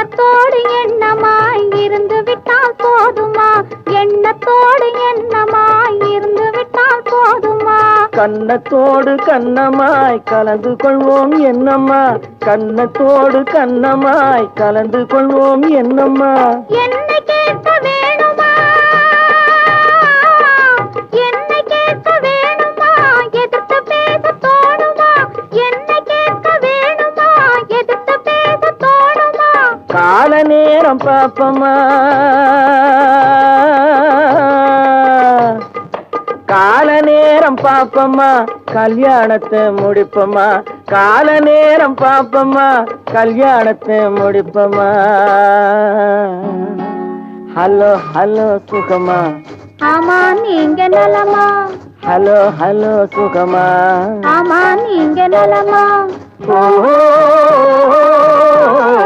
எண்ணத்தோடு எண்ணமாய் இருந்து விட்டால் போதுமா? எண்ணத்தோடு எண்ணமாய் இருந்து விட்டால் போதுமா? கண்ணத்தோடு கண்ணமாய் கலந்து கொள்வோம் என்னம்மா, கண்ணத்தோடு கண்ணமாய் கலந்து கொள்வோம் என்னம்மா. என்னை கேட்க வேணுமா? என்னை கேட்க வேணுமா? எதிர்த்து பேச தோணுமா? என்னை கேட்க வேணுமா? எதிர்த்து பேச தோணுமா? கால நேரம் பாப்பமா, கால நேரம் பாப்பமா, கல்யாணத்தை முடிப்பமா. கால நேரம் பாப்பமா, கல்யாணத்தை முடிப்பமா. ஹலோ ஹலோ சுகமா, ஆமா நீங்க நலமா? ஹலோ ஹலோ சுகமா, ஆமா நீங்க நலமா? ஓ